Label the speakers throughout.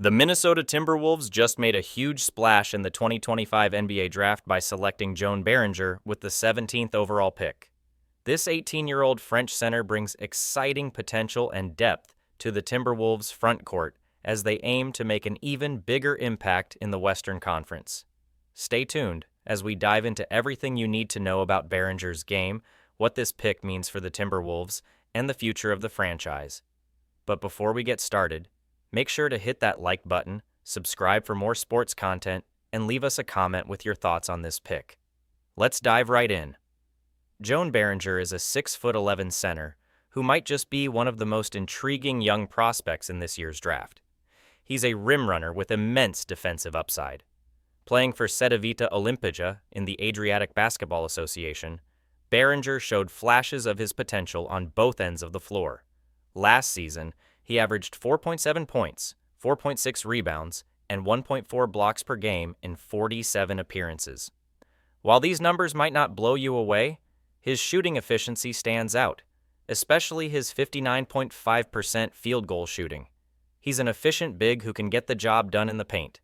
Speaker 1: The Minnesota Timberwolves just made a huge splash in the 2025 NBA Draft by selecting Joan Beringer with the 17th overall pick. This 18-year-old French center brings exciting potential and depth to the Timberwolves' frontcourt as they aim to make an even bigger impact in the Western Conference. Stay tuned as we dive into everything you need to know about Beringer's game, what this pick means for the Timberwolves, and the future of the franchise. But before we get started, make sure to hit that like button, subscribe for more sports content, and leave us a comment with your thoughts on this pick. Let's dive right in. Joan Beringer is a 6'11" center who might just be one of the most intriguing young prospects in this year's draft. He's a rim runner with immense defensive upside. Playing for Cedevita Olimpija in the Adriatic Basketball Association, Beringer showed flashes of his potential on both ends of the floor. Last season, he averaged 4.7 points, 4.6 rebounds, and 1.4 blocks per game in 47 appearances. While these numbers might not blow you away, his shooting efficiency stands out, especially his 59.5% field goal shooting. He's an efficient big who can get the job done in the paint.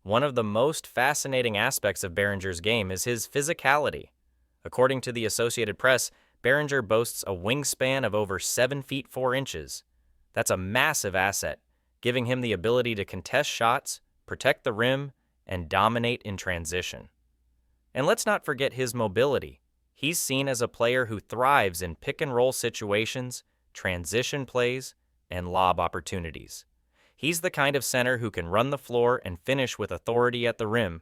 Speaker 1: One of the most fascinating aspects of Beringer's game is his physicality. According to the Associated Press, Beringer boasts a wingspan of over 7 feet 4 inches. That's a massive asset, giving him the ability to contest shots, protect the rim, and dominate in transition. And let's not forget his mobility. He's seen as a player who thrives in pick-and-roll situations, transition plays, and lob opportunities. He's the kind of center who can run the floor and finish with authority at the rim.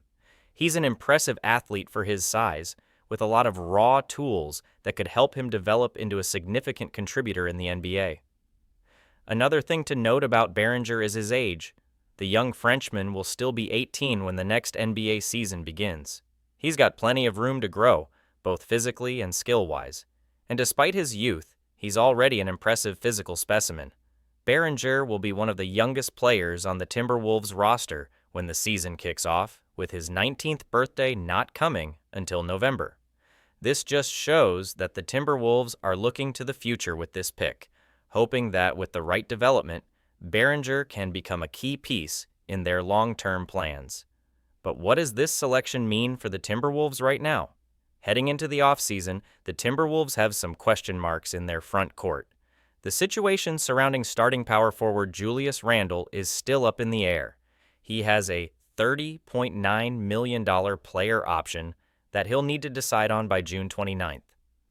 Speaker 1: He's an impressive athlete for his size, with a lot of raw tools that could help him develop into a significant contributor in the NBA. Another thing to note about Beringer is his age. The young Frenchman will still be 18 when the next NBA season begins. He's got plenty of room to grow, both physically and skill-wise. And despite his youth, he's already an impressive physical specimen. Beringer will be one of the youngest players on the Timberwolves roster when the season kicks off, with his 19th birthday not coming until November. This just shows that the Timberwolves are looking to the future with this pick, hoping that with the right development, Beringer can become a key piece in their long-term plans. But what does this selection mean for the Timberwolves right now? Heading into the offseason, the Timberwolves have some question marks in their front court. The situation surrounding starting power forward Julius Randle is still up in the air. He has a $30.9 million player option that he'll need to decide on by June 29th.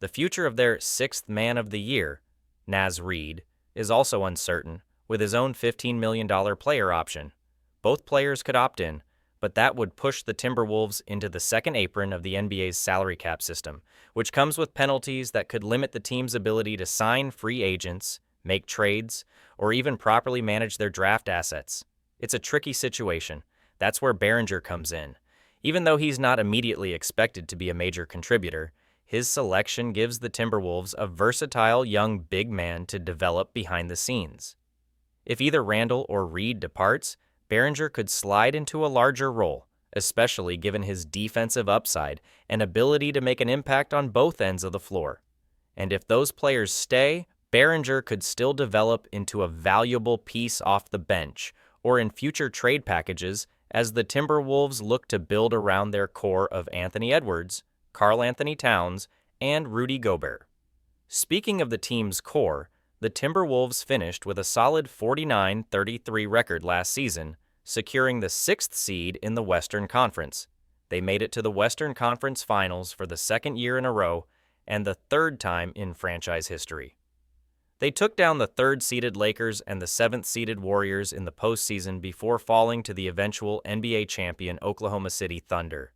Speaker 1: The future of their sixth man of the year, Naz Reid, is also uncertain, with his own $15 million player option. Both players could opt in, but that would push the Timberwolves into the second apron of the NBA's salary cap system, which comes with penalties that could limit the team's ability to sign free agents, make trades, or even properly manage their draft assets. It's a tricky situation. That's where Beringer comes in. Even though he's not immediately expected to be a major contributor, his selection gives the Timberwolves a versatile young big man to develop behind the scenes. If either Randle or Reid departs, Beringer could slide into a larger role, especially given his defensive upside and ability to make an impact on both ends of the floor. And if those players stay, Beringer could still develop into a valuable piece off the bench or in future trade packages as the Timberwolves look to build around their core of Anthony Edwards, Karl-Anthony Towns, and Rudy Gobert. Speaking of the team's core, the Timberwolves finished with a solid 49-33 record last season, securing the 6th seed in the Western Conference. They made it to the Western Conference Finals for the second year in a row and the third time in franchise history. They took down the 3rd-seeded Lakers and the 7th-seeded Warriors in the postseason before falling to the eventual NBA champion Oklahoma City Thunder.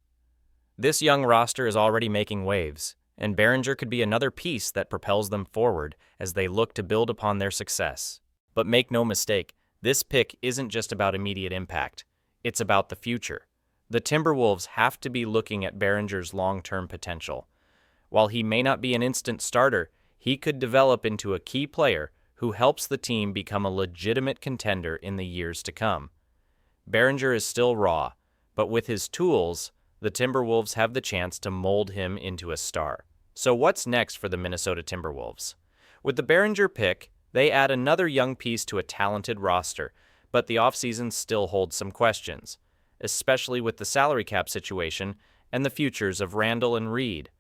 Speaker 1: This young roster is already making waves, and Beringer could be another piece that propels them forward as they look to build upon their success. But make no mistake, this pick isn't just about immediate impact. It's about the future. The Timberwolves have to be looking at Beringer's long-term potential. While he may not be an instant starter, he could develop into a key player who helps the team become a legitimate contender in the years to come. Beringer is still raw, but with his tools, the Timberwolves have the chance to mold him into a star. So what's next for the Minnesota Timberwolves? With the Beringer pick, they add another young piece to a talented roster, but the offseason still holds some questions, especially with the salary cap situation and the futures of Randle and Reid.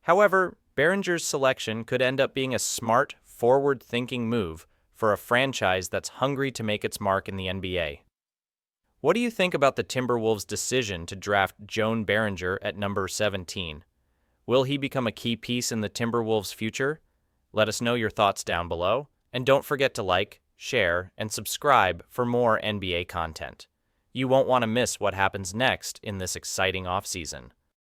Speaker 1: However, Beringer's selection could end up being a smart, forward-thinking move for a franchise that's hungry to make its mark in the NBA. What do you think about the Timberwolves' decision to draft Joan Beringer at number 17? Will he become a key piece in the Timberwolves' future? Let us know your thoughts down below, and don't forget to like, share, and subscribe for more NBA content. You won't want to miss what happens next in this exciting offseason.